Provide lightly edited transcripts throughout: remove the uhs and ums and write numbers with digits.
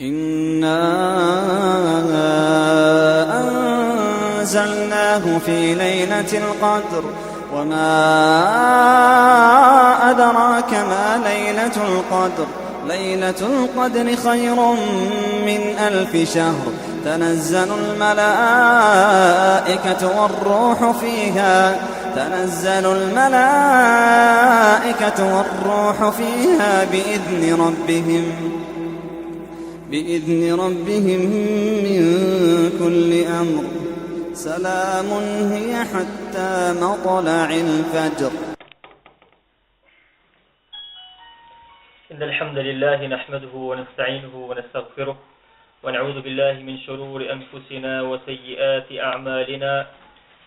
إنا أنزلناه في ليلة القدر وما أدراك ما ليلة القدر ليلة القدر خير من 1000 شهر تنزل الملائكة والروح فيها بإذن ربهم من كل أمر سلام هي حتى مطلع الفجر. إن الحمد لله نحمده ونستعينه ونستغفره ونعوذ بالله من شرور أنفسنا وسيئات أعمالنا.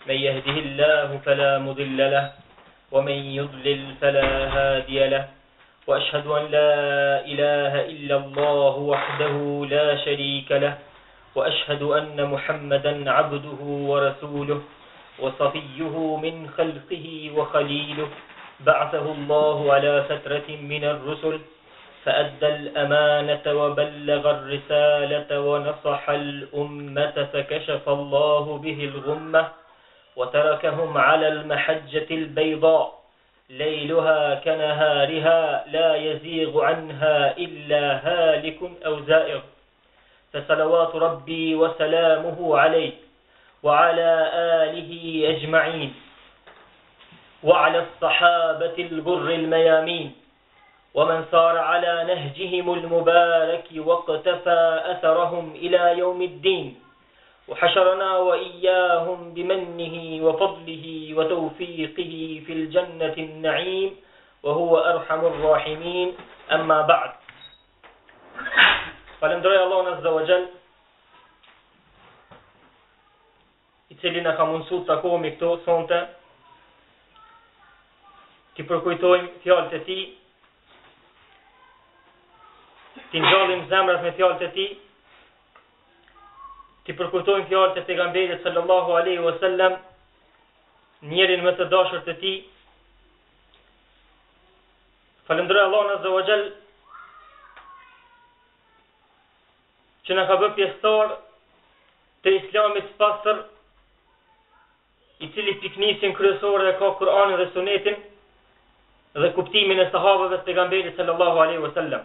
من يهده الله فلا مضل له ومن يضلل فلا هادي له، وأشهد أن لا إله إلا الله وحده لا شريك له، وأشهد أن محمدا عبده ورسوله وصفيه من خلقه وخليله، بعثه الله على فترة من الرسل فأدى الأمانة وبلغ الرسالة ونصح الأمة فكشف الله به الغمة وتركهم على المحجة البيضاء ليلها كنهارها لا يزيغ عنها إلا هالك أو زائغ، فصلوات ربي وسلامه عليه وعلى آله أجمعين وعلى الصحابة الغر الميامين ومن صار على نهجهم المبارك واقتفى أثرهم إلى يوم الدين، وحشرنا وإياهم بمنه وفضله وتوفيقه في الجنة النعيم وهو أرحم الراحمين. أما بعد، falenderoj Allahun Azza wa Jall, i cili na ka mundësuar të takohemi këtu sonte, të përkujtojmë fjalët e tij, të ngjallim zemrat me fjalët e tij, të përkujtojmë fjalët e pejgamberit sallallahu alaihi wasallam, njërin më të dashur të tij. Falenderoj Allahun Azza wa Jall që na ka bërë pjesëtar të Islamit pastër, i cili piknisin kryesore ka Kur'anin dhe Sunetin dhe kuptimin e sahabëve të pejgamberit sallallahu alaihi wasallam.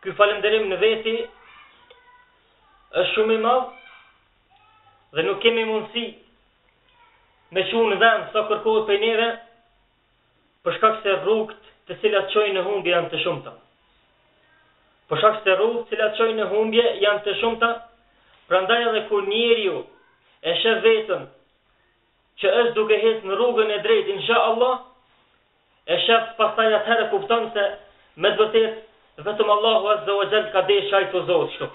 Ky falënderim në veti është shumë i madh dhe nuk kemi mundësi me çu në vend sa kërkohet prej neve, për shkak se rrugët të cilat çojnë në humbje janë të shumta. Për shkak se rrugët të cilat çojnë në humbje janë të shumta, prandaj edhe kur njeriu e sheh vetën që është duke ecë në rrugën e drejtë, inshallah, e shef pastaj atëherë kupton se me të vërtetë vetëm Allahu Azza wa Jall ka deshur ai të zotë kështu.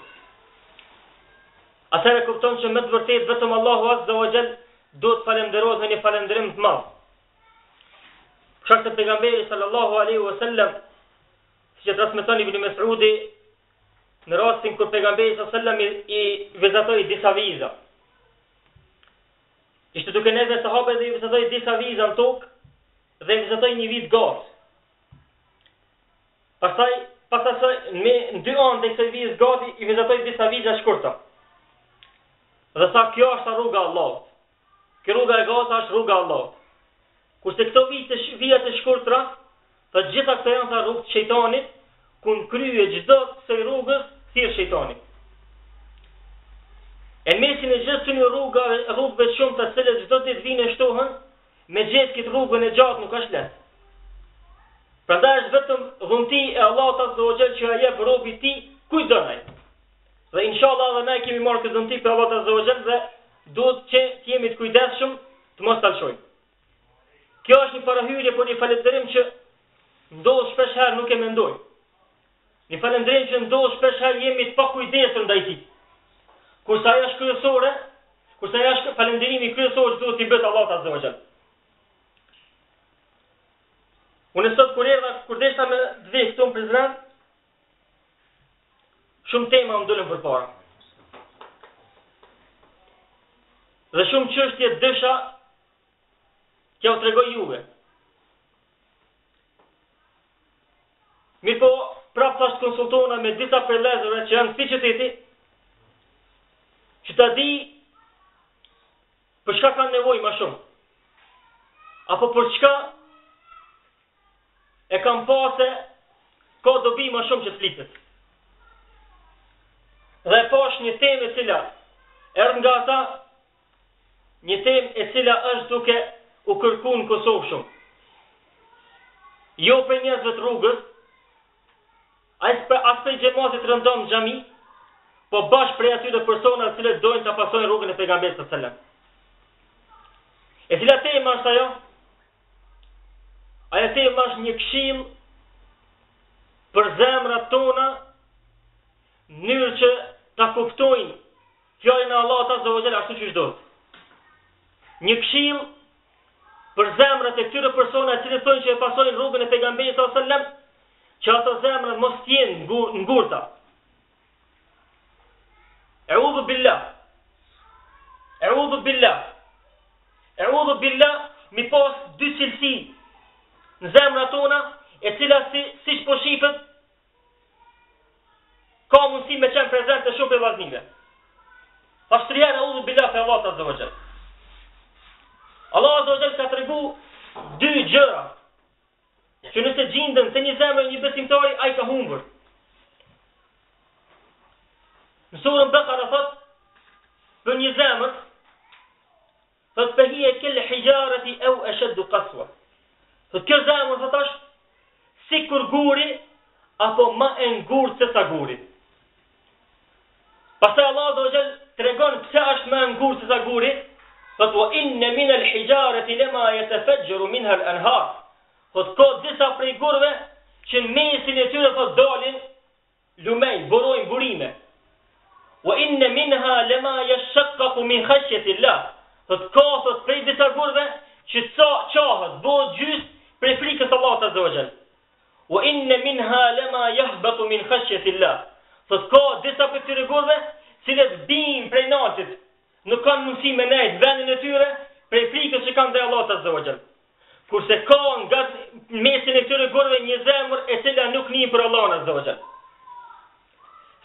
Atëherë kupton që me të vërtetë vetëm Allahu Azza wa Jall do të falenderohet me një falënderim të madh. Shaq se pejgamberi sallallahu alaihi wasallam, si transmeton Ibn Mas'udi, në rastin kur pejgamberi sallallahu alaihi wasallam i vizitoi disa viza, ishte duke neve sahabët dhe i vizitoi disa viza në tokë dhe i vizitoi një vit gas. Pastaj në 2 anë të kësaj vizë gati i vizitoi disa viza shkurta. Dhe sa kjo është rruga e Allahut. Kjo rruga e gata është rruga e Allahut. Kurse këto vija të shkurtra, të gjitha këto janë të rrugë të shejtanit, ku në krye çdo kësaj rrugës thirr shejtani. E në mesin e gjithë këtyre rrugëve të shumta të cilët çdo ditë vinë e shtohen, me gjetë këtë rrugën e gjatë nuk është lehtë. Prandaj është vetëm dhunti e Allahut Azza wa Jall që ai jep robit të tij kujt don ai. Dhe inshallah edhe ne kemi marrë këtë dhunti për Allahut Azza wa Jall dhe duhet që të jemi të kujdesshëm të mos talshojmë. Kjo është një parahyrje për një falënderim që ndodh shpesh herë nuk e mendojmë. Një falënderim që ndodh shpesh herë jemi të pakujdesur ndaj tij. Kurse ajo është kryesore, kurse ajo është falënderimi kryesor që duhet t'i bëhet Allahut Azza wa Jall. Unë sot kur desha me të vej këtu në Prizren, shumë tema më dolën përpara. Dhe shumë çështje dësha që u tregoj juve. Mirë po, prapë thash të konsultona me disa prej vëllezërve që janë në qyteti, që ta di për çka kanë nevojë më shumë. Apo për çka e kam pasë ka dobi më shumë që të flitet. Dhe pash një temë e cila erdh nga ata, një temë e cila është duke u kërku në Kosovë shumë. Jo për njerëzve të rrugës, as për gjematit rëndom në xhami, po bashkë prej atyre persona të cilët dojnë të pasojnë rrugën e pejgamberit sallallahu alajhi wasallam. E cila tema është ajo? Ajo tema është një këshill për zemrat tona, në mënyrë që ta kuptojnë fjalën e Allahut azza wa jalla ashtu siç duhet. Një këshill për zemrat e këtyre personave që thonë që e pasojnë rrugën e pejgamberit sallallahu alajhi wasallam, që ato zemra mos të jenë ngurta. E'udhu billah. E'udhu billah. E'udhu billah, mi pas dy cilësi në zemrat tona, e cila siç po shifet, ka mundësi me qenë prezente shumë për vazhdive. Pashtria në e'udhu billah për Allah azza wa jall. Allah azza wa jall ka tregu dy gjëra që nëse gjindën të një zemër një besimtari, ai ka humbur. Në surën Bekara thot për një zemër, thot për hi e kelle hijarati au ashaddu qaswa. Thot kjo zemër thot është si kur guri apo ma e ngurë se sa guri. Pastaj Allah azza wa jall tregon pse është ma e ngurë se sa guri, thot wa inna min al-hijarati lama yatafajjaru minha al-anhar. Thot ka disa prej gurve që në mesin e tyre thot dalin lumej, burojnë burime. Wa inna minha lama yashaqqaqu min khashyati Allah. Thot ka thot prej disa gurve që qahet, bëhet gjys prej frikës Allahut azza wa jall. Wa inna minha lama yahbatu min khashyati Allah. Thot ka disa prej këtyre gurve cilët bijnë prej natit, nuk kanë mundësi me nejt vendin e tyre prej frikës që kanë dhe Allahut azza wa jall. Kurse ka nga mesin e këtyre gurve një zemër e cila nuk njeh për Allahun azza wa jall.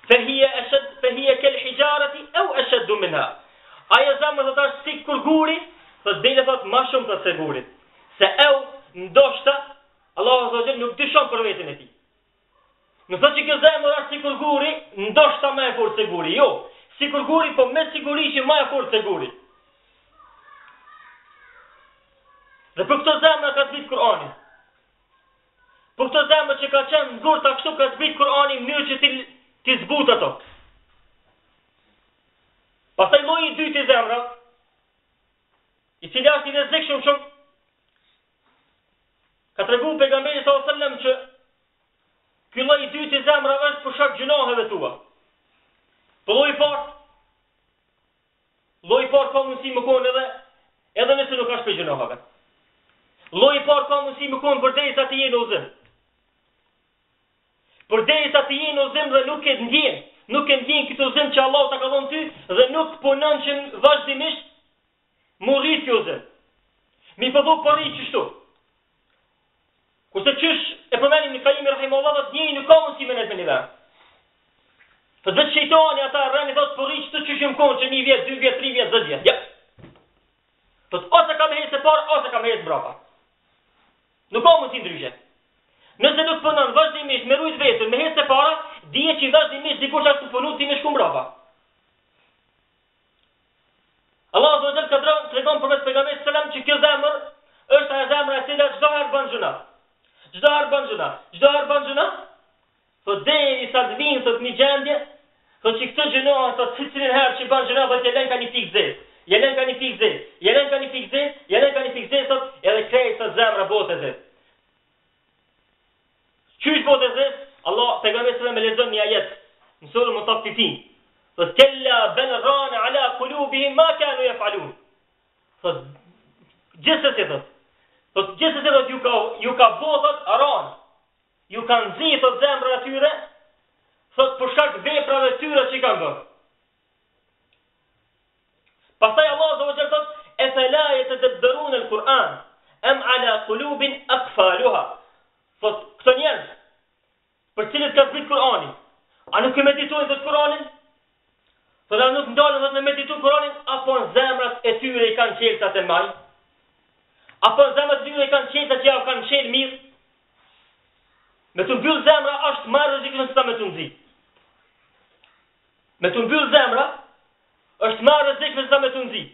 Fehia kel hijarati au ashaddu minha. Ajo zemër thot është si kur guri, thot dele thot ma shumë të se gurit. Se ndoshta Allahu azza wa jall nuk dyshon për veten e tij. Nuk thot që kjo zemër është si kur guri, ndoshta më e fortë se guri. Jo, si kur guri, po me siguri që më e fortë se guri. Dhe për këto zemra ka zbrit Kur'ani. Për këto zemra që ka qenë ngurta kështu ka zbrit Kur'ani në mënyrë që ti zbut ato. Pastaj lloji i dytë i zemra, i cili është i rrezikshëm shumë, ka treguar pejgamberi sallallahu alajhi wasallam që ky lloj i dytë i zemrave është për shkak gjunoheve tua. Po lloji i parë ka mundësi më konë edhe nëse nuk është për gjunoheve. Lloji i parë ka mundësi më konë përderisa të jenë udhëm. Përderisa të jenë udhëm dhe nuk e ndjen këtë udhëm që Allahu ta ka dhënë ty dhe nuk punon që vazhdimisht mu rrit kjo udhëm. Mi përdo përri qështu. Kurse qysh e përmenim në Kaimi rahimahullah dhe njëri nuk ka mundësi me nejt me një vend. Të vetë shejtani ata rreni thot përri qështu që më konë që 1 vjet, 2 vjet, 3 vjet, 10 vjet. Ja. Thot ose ka me hecë e parë, ose ka me hecë brapa. Nuk ka mundësi ndryshe. Nëse nuk punon vazhdimisht me rujt vetën, me hecë e para, dije që vazhdimisht dikush ashtu punu ti me shku mbrapa. Allah azza wa jall ka tregon përmes pejgamberit sallallahu alajhi wasallam që kjo zemër është ajo zemra e cila çdo herë bën gjuna. Çdo herë bën gjuna. Po derisa të vinë sot një gjendje, thot që këtë gjuna ato cilën herë që bën gjuna vetë lën kanë pikë zez. Jelen kanë pikë zez, sot edhe krejt sot zemra botë zez. Qysh botë zez? Allah pejgamberi sallallahu alajhi wasallam me lexon një ajet në surën Mutaffifin. Thot kella bal rana ala qulubihim ma kanu yafalun. Thot gjithsesi ju ka bothot aran. Ju kanë nxithur zemrat e tyre, thot për shkak veprave të tyre që kanë bërë. Pastaj Allah azza wa jalla thot efala yatadabbaruna al-Quran am ala qulubin aqfaluha. Thot këto njerëz për cilët ka zbrit Kurani. A nuk e meditojnë të Kuranin? Thotë nuk ndalën me meditu Kuranin, apo në zemrat e tyre i kanë qelësat e maj? Apo në zemrat e tyre i kanë qelësat që ja kanë qelë mirë? Me të mbyll zemra është më rrezikshëm se sa me të nxit. Me të mbyll zemra është më rrezikshëm se sa me të nxit.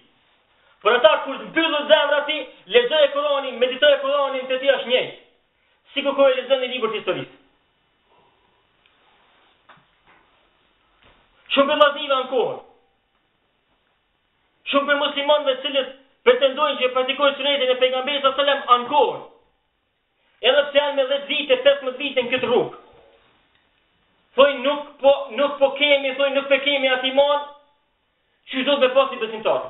Por ata kur të mbyllën zemra ti, lexoje Kuranin, meditoje Kuranin, te ti është njëjtë. Sikur kur e lexon një libër historik. Shumë për laziva në kohën. Shumë për muslimanëve të cilët pretendojnë që praktikojnë sunetin e pejgamberit sallallahu alajhi wasallam në kohën. Edhe pse janë me 10 vite, 15 vite në këtë rrugë. Thojnë nuk po kemi, thojnë nuk po kemi atë iman që do të me pasi besimtar.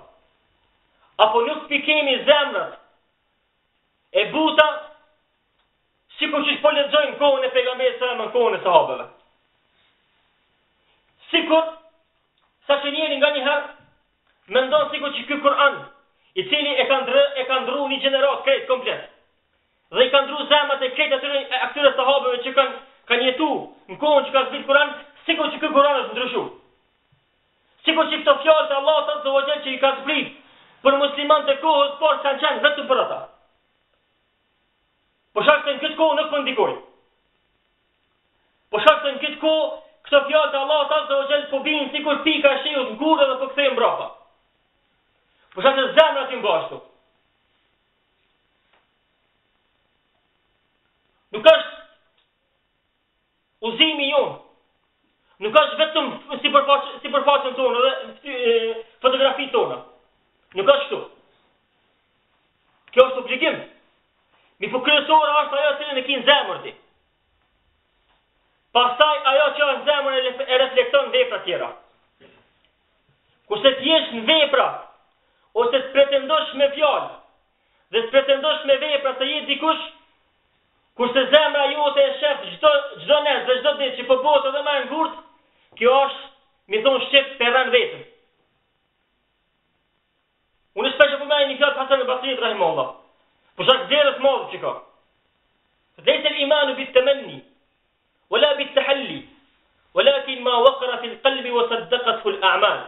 Apo nuk po kemi zemrat e buta sikur që po lexojnë kohën e pejgamberit sallallahu alajhi wasallam në kohën e sahabëve. Sikur sa që njeri nga njëherë mendon sikur që ky Kur'an, i cili e ka ndru një gjenerat krejt komplet, dhe i ka ndru zemrat e krejt atyre sahabëve që kanë jetu në kohën që ka zbrit Kur'an, sikur që ky Kur'an është ndryshu. Sikur që këto fjalë të Allahut azza wa jall që i ka zbrit për muslimanët e kohës por kanë qenë vetëm për ata. Po shkak se në këtë kohë nuk po ndikojnë. Po shkak se në këtë kohë këto fjalë të Allahut azza wa jall po bijnë sikur pika e shiut në gurë dhe po kthehen mbrapa. Po shkak se zemrat i mbashtu. Nuk është uzimi jonë. Nuk është vetëm sipërfaqen tonë dhe fotografitë tona. Nuk është kështu. Kjo është obligim. Mi po kryesore është ajo që ne kemi në zemër ti. Pastaj ajo që është në zemër e reflekton vepra tjera. Kurse ti jesh në vepra ose të pretendosh me fjalë dhe të pretendosh me vepra se je dikush, kurse zemra jote e shef çdo nes dhe çdo ditë që po bëhet edhe më e ngurtë, kjo është, mi thon shqip terren vetëm. Unë shpesh po më një fjalë Hasan al-Basri rahimahullah. Po shak derës modh që ka. ليس الإيمان بالتمني ولا بالتحلي ولكن ما وقر في القلب وصدقته الأعمال.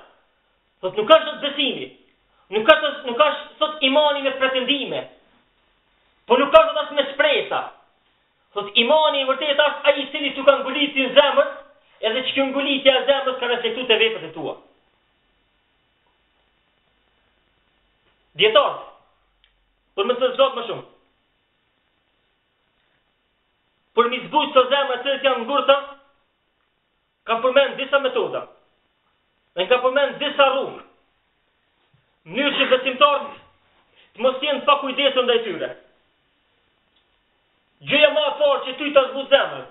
Sot nuk është besimi, nuk është sot imani me pretendime, po nuk është as me shpresa. Sot imani i vërtet është ai i cili tu ka nguliti në zemër, edhe që kjo ngulitja e zemrës ka reflektuar te veprat e tua. Dietar, për më të zgjat më shumë. Për mi zbujt të zemra të cilët janë ngurta, kam përmend disa metoda. Dhe kam përmend disa rrugë. Mënyrë që besimtarët të mos jenë pa kujdesur ndaj tyre. Gjëja më e parë që ty ta zbut zemrën.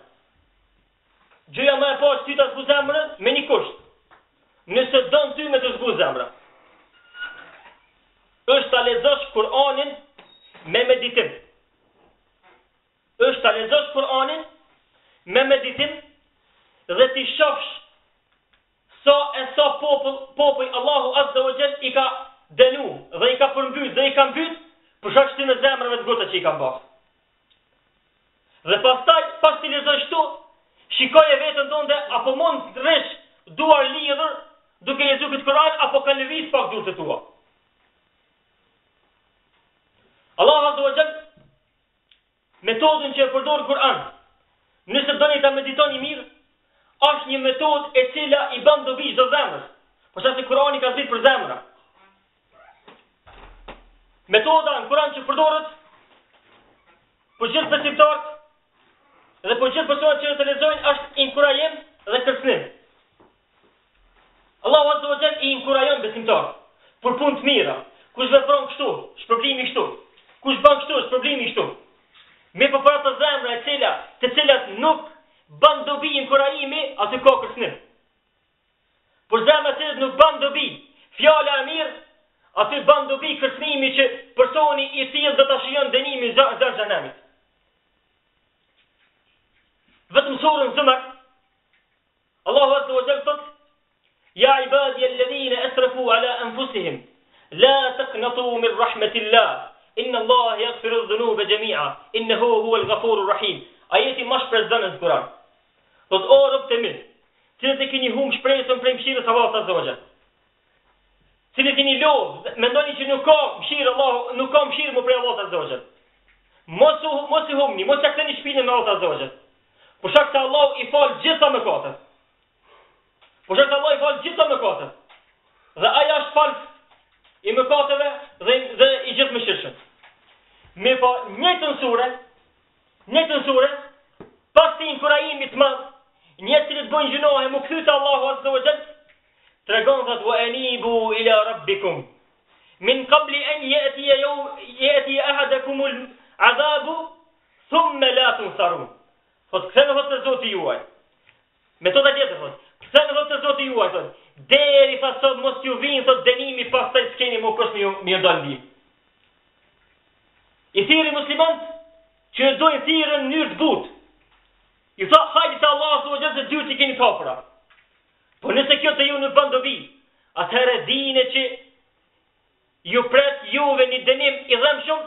Gjëja më e parë që ty ta zbut zemrën me një kusht. Nëse don ty me të zbut zemrën, është ta lexosh Kur'anin me meditim. Është ta lexosh Kur'anin me meditim dhe ti shohsh sa popull Allahu azza wa jall i ka dënu dhe i ka përmbyt dhe i ka mbyt për shkak të zemrave të gota që i kanë bërë. Dhe pastaj pas ti lexosh këtu, shikoje veten tënde apo mund të rresh duar lidhur duke lexuar këtë Kur'an apo ka lëviz pak durët e tua. Allahu azza wa jall metodën që e përdor Kur'an, nëse doni ta meditoni mirë, është një metodë e cila i bën dobi çdo zemrës. Por sa se Kur'ani ka zbrit për zemra. Metoda në Kur'an që përdoret për gjithë besimtarët dhe për gjithë personat që të lexojnë është inkurajim dhe kërcënim. Allahu azza wa jall i inkurajon besimtarët për punë të mira. Kush vepron kështu, shpërblimi kështu. Kush bën kështu, shpërblimi kështu. Me për ato zemra të cilat nuk bën dobi inkurajimi, aty ka kërcënim. Por zemra që nuk bën dobi fjala e mirë, aty bën dobi kërcënimi që personi i tillë do ta shijon dënimin e xhenemit. Vetëm surën Zumar, Allahu azza wa jalla thot: "Ya ibadi alladhina asrafu ala anfusihim, la taqnatu min rahmatillah." Inna Allah yaghfiru dhunuba jami'a innahu huwal ghafurur rahim. Ajeti më shpresdon në Kur'an. Thot o rob të mi, cilët e keni humb shpresën prej mëshirës së Allahut azza wa jall. Cilët keni lodh, mendoni që nuk ka mëshirë Allah, nuk ka mëshirë më prej Allahut azza wa jall. Mos i humbni, mos ja ktheni shpinën në Allahut azza wa jall. Por shkak se Allah i fal gjitha mëkatet. Por shkak se Allah i fal gjitha mëkatet. Dhe ai është falës i mëkateve dhe i gjithë mëshirshëm. Me po njëjtën sure, pas të inkurajimit të madh, njerëzit që bëjnë gjunohe mu kthy te Allahu azza wa jall, tregon se wa anibu ila rabbikum min qabli an yati ahadakum al-'adhabu thumma la tunsarun. Thot ktheni thot te Zoti juaj. Metoda tjetër thot, ktheni thot te Zoti juaj thot, deri sa sot mos ju vinë thot dënimi pastaj s'keni më kush më dalë. I thirrë muslimanët që dojnë thirrën në mënyrë të butë. Ju tha hajde te Allahu azza wa jall se dyert i keni kapura. Po nëse kjo të ju në bën dobi, atëherë dini që ju pret juve një dënim i dhëmshëm,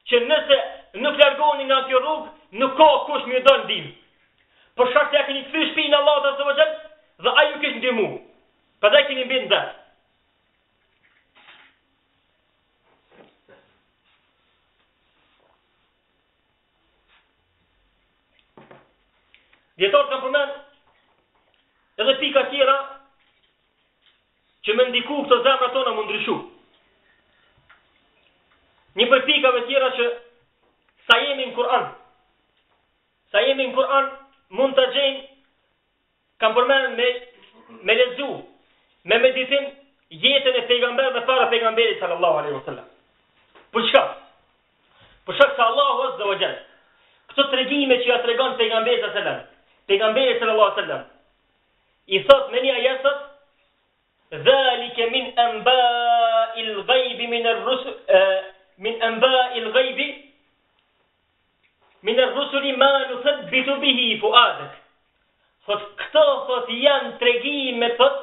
që nëse nuk largoni nga kjo rrugë, nuk ka kush më dal ndim. Por shkak se ja keni kthy shpinën Allahut azza wa jall dhe ai ju kesh ndihmu. Pastaj keni bën ndat. Djetarët kanë përmend edhe pika tjera që me ndiku këto zemra tona më ndryshu. Një për pikave tjera që sa jemi në Kur'an, mund të gjejmë, kanë përmend me lexu, me meditim jetën e pejgamberëve para pejgamberit sallallahu alaihi wasallam. Për çka? Për shkak se Allahu azza wa jall këto tregime që ja tregon pejgamberi sallallahu alaihi wasallam, i thot me një ajet thot: "Zalika min anba'il ghaibi min ar-rusul min anba'il ghaibi min ar-rusuli ma nuthabbitu bihi fu'adak." Thot këto thot janë tregime thot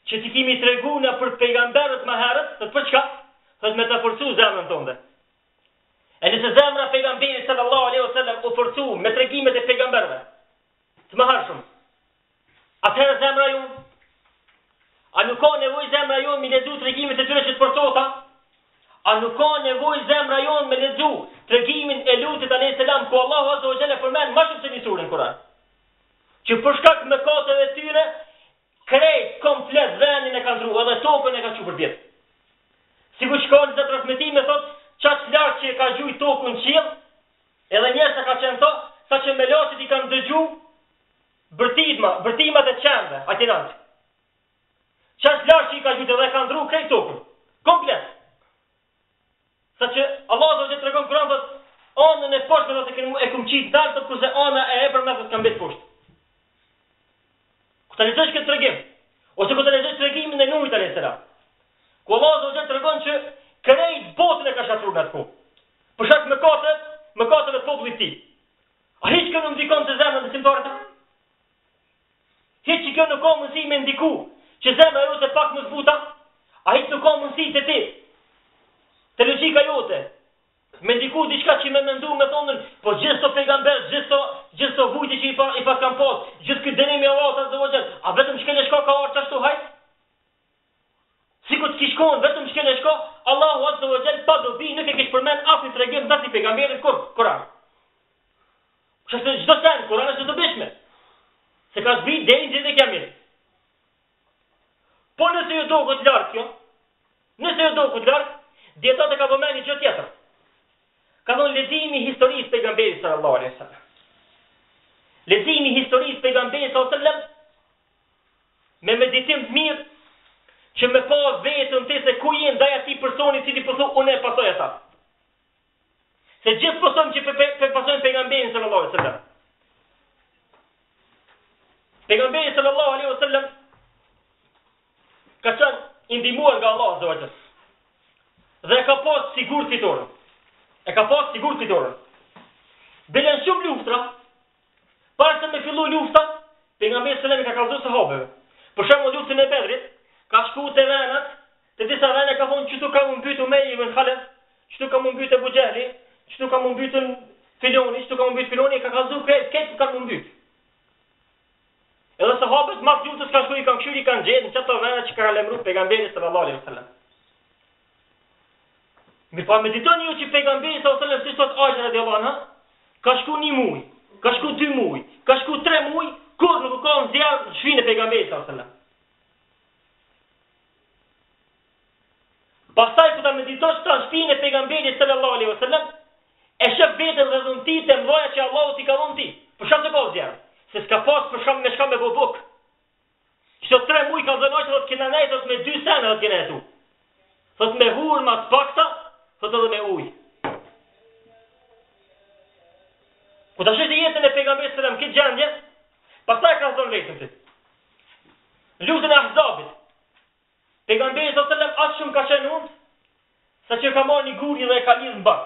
që ti kemi treguar për pejgamberët më herët, thot për çka? Thot me ta forcu zemrën tonë. E nëse zemra pejgamberit sallallahu alaihi wasallam u forcu me tregimet e pejgamberëve të mëhershëm, atëherë zemra ju, a nuk ka nevojë zemra ju me lexu tregimet e tyre që të forcota? A nuk ka nevojë zemra ju me lexu tregimin e Lutit alayhis salam ku Allahu azza wa jalla përmend më shumë se një surë në Kur'an, që për shkak të mëkateve të tyre krejt komplet vendin e kanë ndruar edhe tokën e kanë çuar përpjet. Sikur shkon në transmetime thot çast lart që ka gjujt tokën qiell, edhe njerëzit ka qenë to, saqë me laçet i kanë dëgju bërtimat e qenve, atinant. Çast lart që i ka gjujt edhe kanë ndruar krejt tokën, komplet. Saqë Allahu do të tregon Kur'an thot anën e poshtë do të e kumçit dalë kurse ana e epërme do të kanë mbet poshtë. Ku të lexosh këtë tregim, ose ku të lexosh tregimin e Nuhit alayhis salam, ku Allahu do të tregon që krejt botën e ka shatruar në atë kohë. Për shkak mëkateve të popullit të tij. A hiç kjo nuk ndikon të zemrën e besimtarit? Hiç kjo nuk ka mundësi me ndiku që zemra jote pak më zbuta? A hiç nuk ka mundësi të ti? Te logjika jote me ndiku diçka që më mendu me thonën, po gjithë pejgamber, gjithë vujtje që i pas kanë pas, gjithë ky dënim i Allahut azza wa jall, a vetëm shkënë shko ka ardhur ashtu haj? Sikur të kishkon vetëm shkënë shko, Allahu azza wa jall pa dobi nuk e kish përmend asnjë tregim ndaj pejgamberit Kur'an. Qëse çdo sen Kur'an është të bishme. Se ka zbrit deri në ditën e Kiametit. Po nëse ju do këtë larg, dietat e ka përmendur një gjë tjetër. Ka dhënë leximi i historisë pejgamberit sallallahu alaihi wasallam. Leximi i historisë pejgamberit sallallahu alaihi wasallam me meditim të mirë që me pa vetën të se ku jenë ndaj atij personi i cili po thonë unë e pasoj ata. Se gjithë po thonë që pasojnë pejgamberin sallallahu alaihi wasallam. Pejgamberi sallallahu alaihi wasallam ka qenë i ndihmuar nga Allahu azza wa jall. Dhe ka pas sigurt fitoren. Belen shumë luftra. Para se me fillu lufta, pejgamberi sallallahu alaihi wasallam ka kallëzuar sahabeve. Për shembull luftën e Bedrit, ka shku te venat, te disa vene ka thonë çtu ka më mbytur me ibn Khalaf, çtu ka më mbytur Abu Jahli, çtu ka më mbytur Filoni, ka kallëzuar krejt ka më mbyt. Edhe sahabët mas lutës kanë shku i kanë këshyri kanë gjetë në qëto vene që ka lemru pejgamberi sallallahu alaihi wasallam. Mi pa meditoni ju që pejgamberi sallallahu alaihi wasallam si sot Aisha radiallahu anha, ka shku 1 muj, ka shku 2 muj, ka shku 3 muj, kur nuk ka në zjarë në shvinë e pejgamberi sallallahu alaihi wasallam. Pastaj ku ta meditosh ta shpinë e pejgamberit sallallahu alaihi wasallam, e shef vetën dhe dhuntit e mdoja që Allahu t'i ka dhënë ti. Për shkak të kohës zjarë. Se s'ka pas për shkak me shka me bubuk. Kështu 3 muj ka dhënë do të kena nejtë me 2 sene do të kena jetu. Thot me hur ma t'pakta, thot edhe me ujë. Ku ta shete jetën e pejgamberit sallallahu alaihi wasallam këtë gjendje, pastaj ka dhënë vetën ti. Lutën e Ahzabit. Pejgamberi sallallahu alaihi wasallam as shumë ka qenë unë, sa që ka marrë një guri dhe e ka lidhë në bak.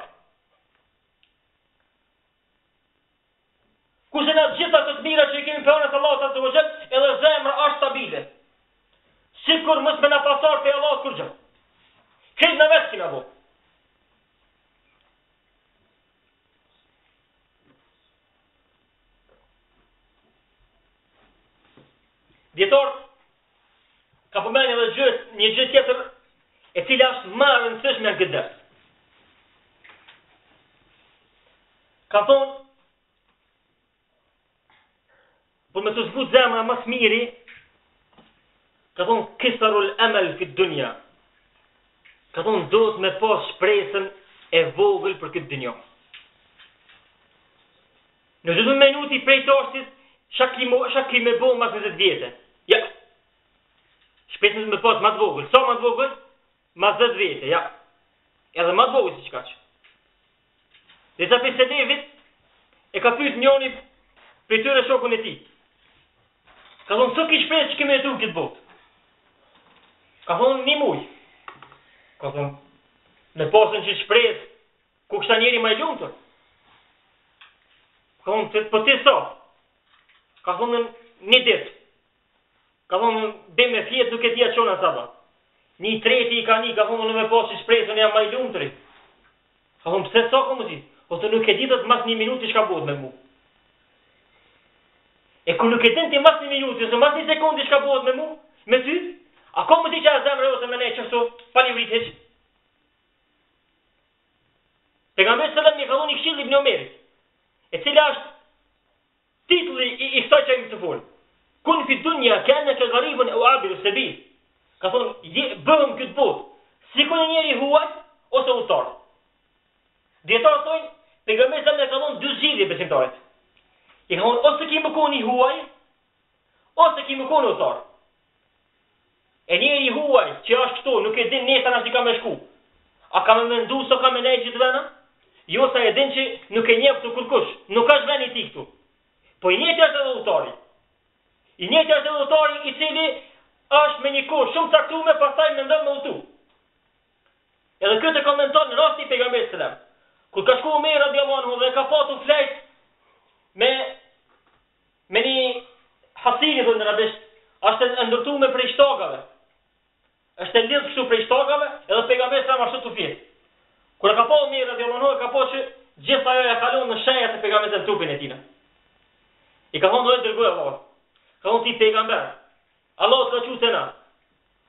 Kurse në gjitha të mira që i kemi për anës Allahut azza wa jall, edhe zemra është stabile. Sikur mos me na pasor pe Allahu kur gjë. Këtë në vetë kina bo. Djetor ka përmeni edhe një gjë tjetër e cila është më e rëndësishme në këtë ders. Ka thonë, për me të zbut zemra mas miri, ka thonë, kisarul emel fit dunja. Ka thonë, do të me pas shpresën e vogël për këtë dunja. Në gjithë minuti prej toshtit, shakli me bo mas 20 vjetë. Ja. Shpesën me pas ma të vogël. Sa ma të vogël? Ma 10 vjetë, ja. Edhe ma të vogël si që kaqë. Dhe sa për Sedevit, e ka pyet njoni për tyre shokun e ti. Ka thonë, së ki shpresë që keme jetu këtë botë? Ka thonë, 1 muj. Ka thonë, me pasën që shpresë, ku kështa njeri ma i lumëtër? Ka thonë, po ti sa? Ka thonë, 1 ditë. Ka thonë, be me fjetë duke tja qona saba. 1/3 i ka një, ka thonë, në me pasë shpresën e jam ma i lumëtëri. Ka thonë, pse sa ka më zi? Ose nuk e ditët mas 1 minuti shka bod me mu. E ku nuk e din ti mas 1 minuti, ose mas 1 sekundi shka bod me mu, me ty, a ka më ti që a zemre ose me ne qështu, pali vrit heq. Pejgamberi sallallahu alaihi wasallam i ka dhënë një këshill Ibn Omerit, e cila është titulli i kësaj që jemi të folë. Kun fi dunja ka'annaka gharibun aw abiru sabil. Ka thonë, bëhem këtë botë, si kur njeri huaj ose udhëtar. Dietarët thonë, pejgamberi sallallahu alaihi wasallam ka dhënë 2 zgjidhje besimtarit. I ka thonë, ose ki më koni huaj, ose ki më koni udhëtar. E njeri huaj që është këtu, nuk e din nesër as i ka me shku. A ka me mendu so ka me nejë gjithë vena? Jo sa e din që nuk e njeh të kurkush, nuk është veni ti këtu. Po i njëjti është edhe udhëtari. I njëjti është edhe udhëtari i cili është me një kohë shumë caktuar, pastaj mendon me udhëtu. Edhe këtë komenton në rasti pejgamberit sallallahu alaihi wasallam. Kur ka shku Omer radiallahu anhu dhe ka patur flejt me një hasini dhe në rabisht, është e ndërtuar prej shtogave. Është e lidhur kështu prej shtogave, edhe pejgamberi sa më ashtu të fjet. Kur ka pa Omer radiallahu anhu, ka pa që gjithë ajo e kalon në shenjat e pejgamberit në trupin e tij. I ka thonë do të dërgoj Allah. Ka thonë ti pejgamber. Allah të ka qute na.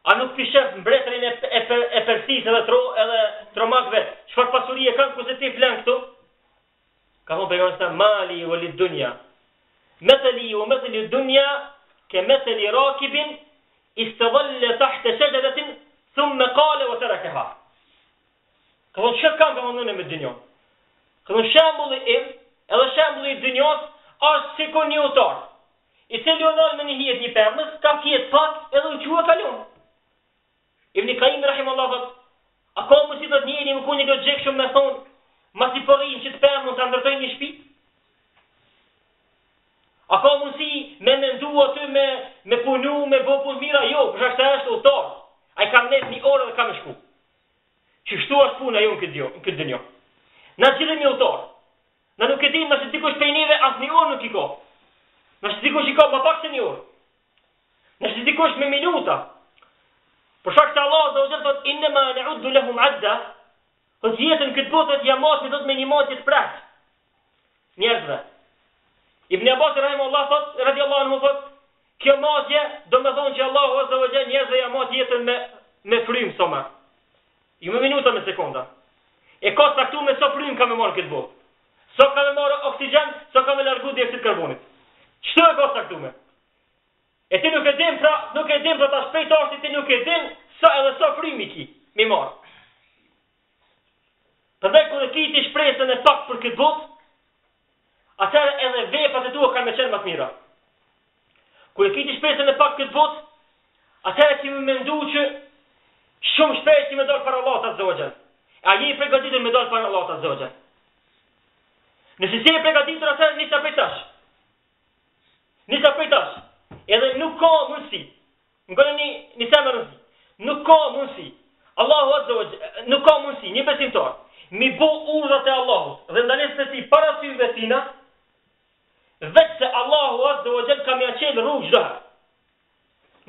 A nuk ti shef mbretërin e Persisë edhe tromakve, çfarë pasurie kanë kurse ti flan këtu? Ka thonë pejgamberi mali walid dunya. Mathali wa mathali dunya kamathali rakibin istadalla tahta shajaratin thumma qala wa tarakaha. Ka thonë çka kam thonë me dunjën. Ka thonë shembulli im, edhe shembulli i dunjës është sikur një udhëtar. I cili u ndal me një hijet një pemës, ka fjet pak edhe u qua kalon. Ibn Qayyim rahimahullah thot, a ka mundësi të njëri më kuni logjik shumë me thonë, mas i përrin që të pemë të ndërtojnë një shtëpi? A ka mundësi me mendu aty me punu, me bo punë mira? Jo, për shkak se është udhëtar. Ai ka nes 1 orë dhe ka më shku. Çështu është puna jo në këtë dunjë. Na gjithë mi udhëtar. Na nuk e dim nëse dikush prej neve as 1 orë nuk i ka. Nëse dikush i ka më pak se 1 orë. Nëse dikush me minuta. Për shkak se Allah do të thotë inma na'uddu lahum 'adda, po jetën këtë botë ja mos do të me një motje të prakt. Njerëzve. Ibn Abbas rahimahullah thot, radiallahu anhu thot, Kjo matje do me thonë që Allahu Azza wa Jall njerëzve ja mat jetën me frym soma. Jo me minuta, me sekonda. E ka saktu me so frym ka me marrë këtë botë. So ka me marrë oksigjen, so ka me largu dioksid karbonit. Çto e ka saktu me? E ti nuk e dim pra ta shpejtarësi ti nuk e dim sa edhe sa frymi ki mi marrë. Përndaj kur e kiti shpresën e pak për këtë botë, atëherë edhe vepat e tua kanë me qenë më të mira. Kur e kiti shpresën e pak këtë botë, atëherë ti më mendu që shumë shpejt ti me dalë para Allahut Azza wa Jall. A je i përgatitur me dalë para Allahut Azza wa Jall? Nëse si e përgatitur atëherë nisa prej tash. Edhe nuk ka mundësi. Ngoni një temë rëndësi. Nuk ka mundësi. Allahu Azza wa Jall nuk ka mundësi një besimtar mi bo urdhat e Allahut dhe ndalesë ti para syve tina, vetë se Allahu Azza wa Jall ka mja qenë rrugë çdo herë.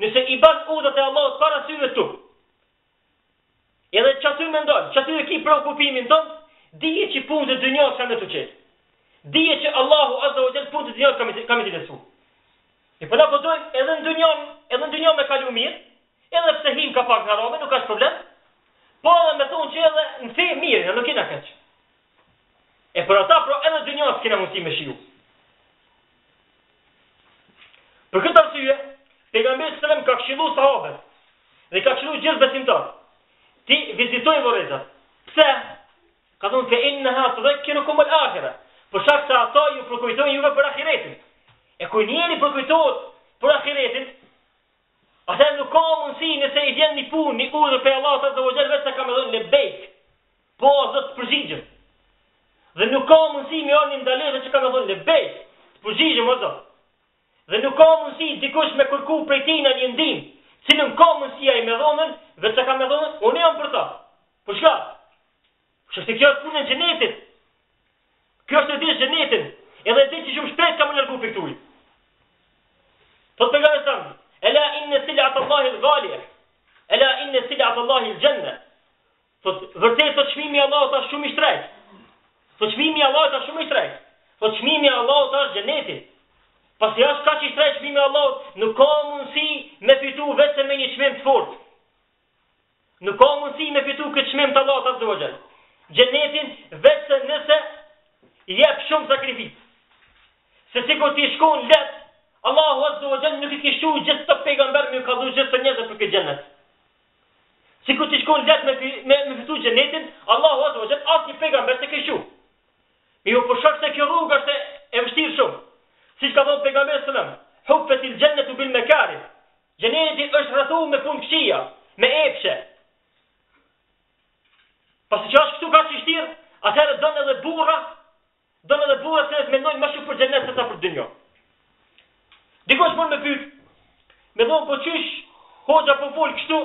Nëse i ban urdhat e Allahut para syve tu, edhe që aty me ndonë, që aty e ki preokupimin tonë, dije që punë të dynjës ka me të qenë. Dije që Allahu Azza wa Jall punë të dynjës ka me të lesu. E përna po dojmë edhe në dynjë me kalu mirë, edhe pse him ka pak harame, nuk ka problem, po edhe me thonë që edhe në fe mirë, nuk kina keq. E për ata, pro edhe dynjës kina mundësi me shiu. Për këtë arsye, pejgamberi sallam ka këshillu sahabët dhe ka këshillu gjithë besimtarë. Ti vizitoj vërrezat. Pse? Ka thonë fe innaha tudhakkirukum al-akhirah. Për shkak se ata ju përkujtojnë juve për ahiretin. E kur njeri përkujtohet për ahiretin, atëherë nuk ka mundësi nëse i vjen një punë, një urdhër për Allahut Azza wa Jall vetë se ka më dhënë lebejk. Po zot përgjigjem. Dhe nuk ka mundësi me orë një ndalesë që ka më dhënë lebejk. Përgjigjem o zot. Dhe nuk ka mundësi dikush me kërku prej tij në një ndim, cilën ka mundësia i me dhonën, vetë se ka me dhonën, unë jam për ta. Për çka? Që kjo është punë e xhenetit. Kjo është e ditë xhenetin. Edhe di që shumë shpejt ka më largu për këtuj. Thot pejgamberi sallallahu ela inna sil'at Allahi al-ghaliya. Ela inna sil'at Allahi al-janna. Thot vërtet thot çmimi i Allahut është shumë i shtrenjtë. Thot çmimi i Allahut është shumë i shtrenjtë. Thot çmimi i Allahut është xheneti. Pasi është kaq i shtrenjtë çmimi i Allahut, nuk ka mundësi me fitu vetëm me një çmim të fortë. Nuk ka mundësi me fitu këtë çmim të Allahut Azza wa Jall. Xhenetin vetëm nëse jep shumë sakrificë. Se sikur ti shkon let, Allahu Azza wa Jall nuk i kishu gjithë të pejgamber me ka dhënë gjithë të njerëzve për këtë xhenet. Sikur ti shkon let me fitu xhenetin, Allahu Azza wa Jall asnjë pejgamber të kishu. Jo për shkak se kjo rrugë është e vështirë shumë. Siç ka thënë pejgamberi sallallahu alajhi wasallam, "Huffatil jannatu bil makarih." Xheneti është rrethuar me punë këqija, me epshe. Pasi që është këtu ka çështirë, atëherë don edhe burra që të mendojnë më shumë për xhenet se sa për dynjë. Dikush mund me pyet, me thonë po çish hoxha po fol kështu,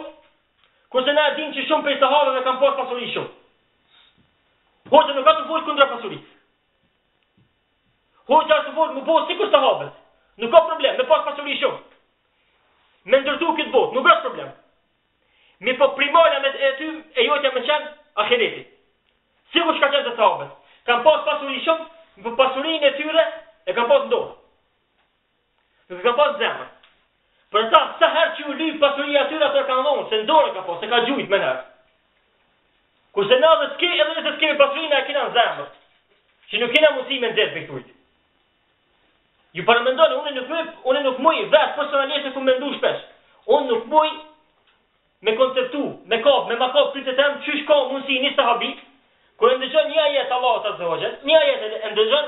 kurse na e dim që shumë prej sahabëve kanë pas pasuri shumë. Hoxha nuk ka të fol kundra pasurisë. Hoxha është të fol më bëj sikur sahabët. Nuk ka problem, me pas pasuri shumë. Me ndërtu këtë botë, nuk është problem. Mi po primorja me ty e jotja me qenë ahireti. Sikur që ka qenë të sahabët. Kanë pas pasuri shumë, për pasurinë e tyre e kanë pas ndorë. Nuk e kanë pas zemër. Për ta, sa herë që u lyp pasuria e tyre ato e kanë dhonë, se ndorë ka pas, se ka gjujt me nërë. Kurse na dhe s'ke, edhe nëse s'kemi pasurinë e kina në zemër. Që nuk kina mundësi me nxerë për këtujt. Ju paramendoni, unë nuk muj, vetë personalisht e ku mendu shpesh. Unë nuk muj me konceptu, me makop krytet em, qysh ka mundësi një sahabi, kur e ndëgjon një ajet Allahut Azza wa Jall, një ajet e ndëgjon,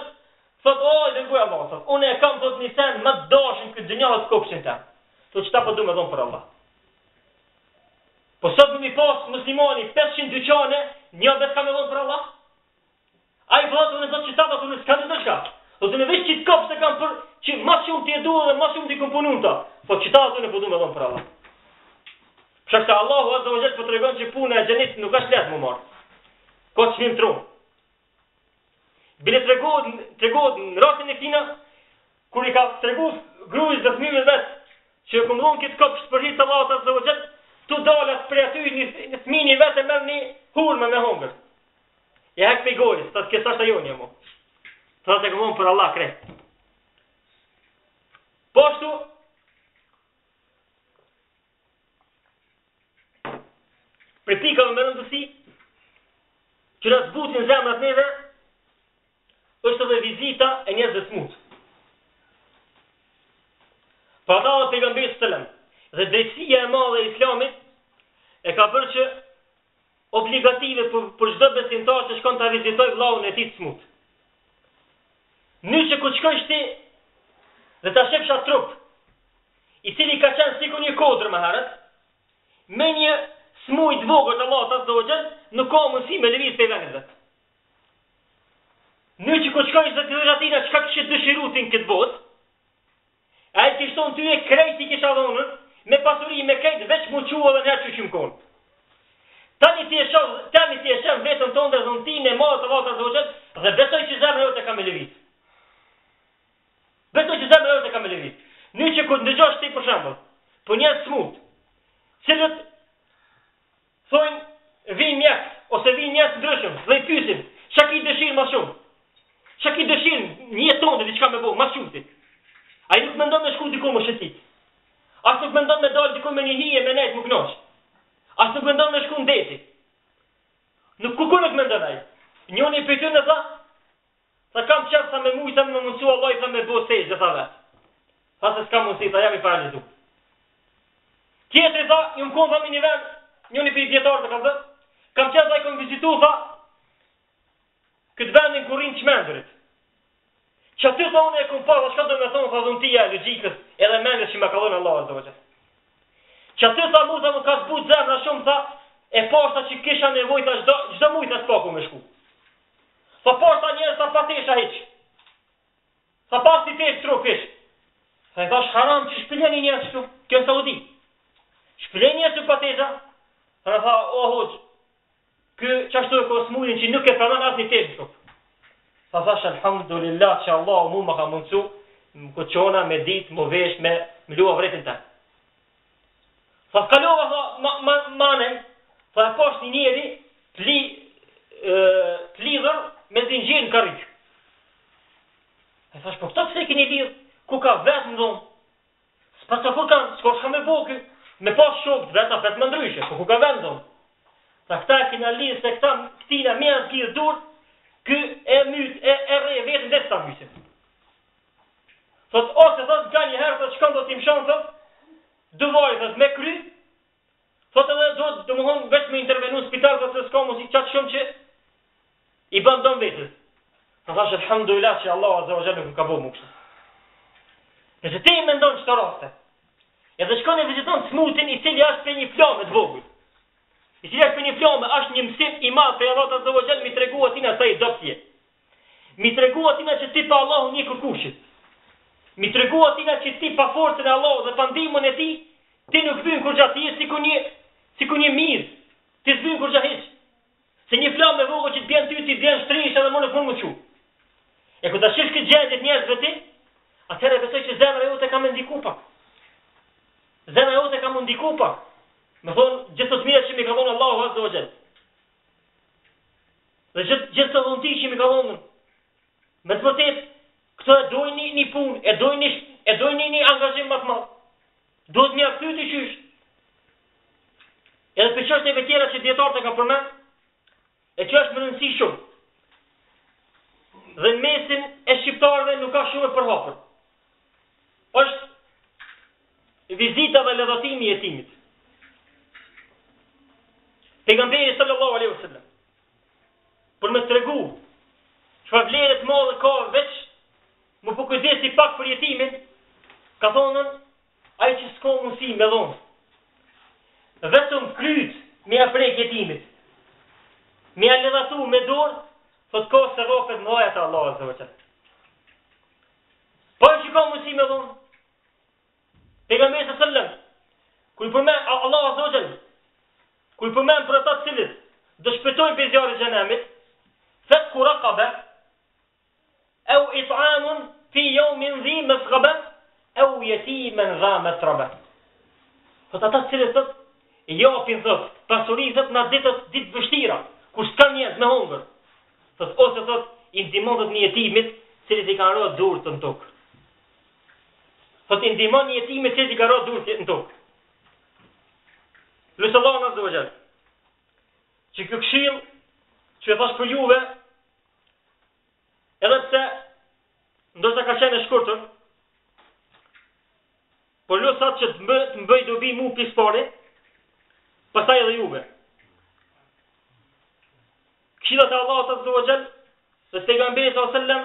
thot, oj, dërguj Allah, thot, unë e kam thot një sen më të dashën këtë dënja të kopshin tem. Thot, qëta po du me dhonë për Allah. Po sot mi pas muslimani 500 dyqane, një vetë ka me dhonë për Allah? A i thot, unë thot qëta, thot, unë s'ka të dëshka. Thot, unë veç qitë kopë se kam për, që ma shumë t'i edu dhe ma shumë t'i komponun ta. Thot, qëta, thot, unë po du me dhonë për Allah. Shakta Allahu Azza wa Jall po tregon që puna e xhenetit nuk është lehtë më marr. Ka çmim tron. Bile tregohet në rastin e tina, kur i ka treguar gruajës dhe fëmijëve vet, që kumllon këtë kopsh për hir të Allahut Azza wa Jall, tu dalat prej aty në fëmijën vetë merr një hurmë me hongër. Ja hek pegojës, ta ke sa joni mo. Thotë që kumon për Allah kret. Po ashtu për pikave me rëndësi, që na zbutin zemrat neve, është edhe vizita e njerëzve të smut. Pra ta dhe pejgamberi sallam, dhe drejtësia e madhe e Islamit e ka bërë që obligative për çdo besimtar që shkon ta vizitoj vllahun e tij të smut. Në që ku shkojsh ti dhe ta shefsh atë trup, i cili ka qenë sikur një kodër më herët, me një smuj të vogël të Allahut azza wa jall, nuk ka mundësi me lëviz pe vendin vet. Në që ku shkojsh dhe të thosh atina çka kishe dëshiruar ti në këtë botë, ai ti thon ty e krejti kisha dhonën, me pasuri me krejt veç mu qua dhe njerë që shimkon. Tani ti e shef vetën tonë dhe dhuntin e madhe të Allahut azza wa jall dhe besoj që zemra jote ka me lëviz. Besoj që zemra jote ka me lëviz. Në që kur ndëgjosh ti për shembull, po njerëz smut, cilët thonë vin mjek ose vin njerëz të ndryshëm dhe i pyesin, çka ki dëshirë më shumë? Çka ki dëshirë një jetë tonë diçka me bëu, më shumë. Ai nuk mendon me shku diku më shëtit. As nuk mendon me dalë diku me një hije me nejt më knosh. As nuk mendon me shku në deti. Nuk ku nuk mendon ai. Njoni për ty në tha, sa kam qef sa me mujta me mundësu Allah i tha me bo sejtë dhe tha vetë. Tha se s'ka mundësi, tha jam i paralizu. Tjetëri tha, ju më konë tha me një vend, njoni për i djetarë të ka dhe, kam qef sa i kom vizitu, tha, këtë vendin kurin qmendurit. Që aty tha unë e kom parë, shka do me thonë, tha dhuntia e logikës, edhe mendës që me kalonë Allah azza wa jall. Që aty tha mu, tha më ka zbut zemra shumë, tha, e pashta që kisha nevojta gjdo mujtë në spaku me shku. Tha pashta njerës tha patesha hiq. Tha pas ti tesh trup hiq. Tha i thash haram që shpileni njerës këtu, kjo në Saudi. Shpileni njerës të patesha. Tha o hoq, kë qashtu e kosmujnë që nuk e pranon asë një tesh trup. Tha thash alhamdulillah që Allah mu më ka mundësu, më koqona, me dit, më vesh, me lua vretin ta. Tha s'kalova, tha manem, tha e posh një njeri të lidhër me zinxhir në karrik. E thash, po këto pëse keni lidhë, ku ka vetë në dhomë? S'pa sa kur kanë, s'ko shka me boke, me pas shokët vetë, a vetë më ndryshe, po ku ka vetë në dhomë? Tha këta e kina lidhë se këta këtina me janë t'lidhë dur, kë e myt, e re vetën dhe s'ta mysim. Thot, ose thot, ka një herë, thot, shkon do t'im shonë, thot, duvari, thot, me kry, thot edhe do më thonë veç me intervenu në spital, thot, se s'ka mundësi qatë shumë që i bën don vetës. Thot, thash, alhamdulillah që Allah azza wa jalla nuk ka bo më kështë. Nëse ti i mendon qëto raste, edhe shkon e viziton smutin i cili është për një flamë të vogël. I cili është për një flamë, është një mësim i madh për Allah azza wa jalla mi tregu atina sa i dobtje. Mi tregu atina që ti pa Allahu një kërkushit. Mi tregu atina që ti pa forcën e Allahut dhe pa ndihmën e tij, ti nuk vjen kur gjatë je sikur një mirë. Ti s'vjen kur gjatë hiç. Se një flamë e vogël që të bën ty ti bën shtrish edhe më nuk mund të çu. E kur ta shish këtë gjendje të njerëzve ti, atëherë besoj që zemra jote ka më ndiku pak. Zemra jote ka më ndiku pak. Me thonë gjithë të mirat që mi ka dhonë Allahu azza wa jall. Dhe gjithë të dhunti që mi ka dhonë. Me të vërtet, këto e dojnë një punë, e dojnë një angazhim më të madh. Duhet një aktyti qysh. Edhe për çështjeve tjera që dietarët e kanë përmend, e që është më rëndësi shumë. Dhe në mesin e shqiptarëve nuk ka shumë e përhapur. Është vizita dhe lëdhatimi i jetimit. Pejgamberi sallallahu alaihi wasallam, për me tregu çfarë vlerë të madhe ka veç më po kujdesi pak për jetimin, ka thonën ai që s'ka mundësi me dhonë. Vetëm kryt me ia prek jetimit. Me ia lëdhatu me dorë, thot ka se rrofet më dhaja të Allah azza wa jall. Po që ka mundësi me dhonë. Pejgamberi sallallahu alaihi wasallam, kur përmend Allah azza wa jall, kur përmend për ata të cilët do shpëtojnë për zjarrin e xhenemit, fakku raqaba au it'amun fi yawmin dhi masghaba au yatiman dha matraba. Po ata të cilët thot japin thot pasuri thot në ditë vështira, kur s'ka njerëz me hunger. Thot ose thot i ndihmon një jetimit, cilët i kanë rënë durr të në tokë. Thot i ndihmon një jetimit cilët i kanë rënë durr në tokë. Lusë Allah azza wa jall. që kjo këshill që e thash për juve, edhe pse ndoshta ka qenë e shkurtër, por losat që të mbëj dobi mu pispari, pastaj edhe juve. Këshillat e Allahut azza wa jall, dhe pejgamberi sallallahu alaihi wasallam,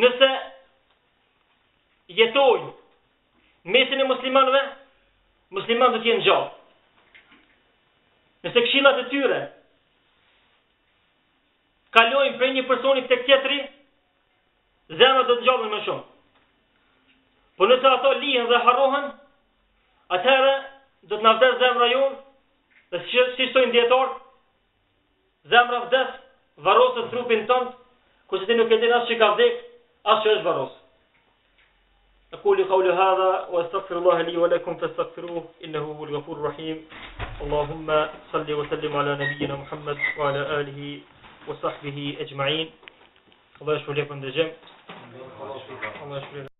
nëse jetojnë mesin e muslimanëve, muslimanët do të jenë gjallë. Nëse këshillat e tyre kalojnë prej një personi tek tjetri, zemrat do të ngjallen më shumë. Po nëse ato lihen dhe harrohen, atëherë do të na vdes zemra jonë, dhe si thojnë dietar, zemra vdes, varroset trupin tonë, kurse ti nuk e din as që ka vdek, as që është varros. أقول قولي هذا وأستغفر الله لي ولكم فاستغفروه إنه هو الغفور الرحيم. اللهم صل وسلم على نبينا محمد وعلى آله وصحبه أجمعين. الله يشفي لكم الجميع. الله يشفي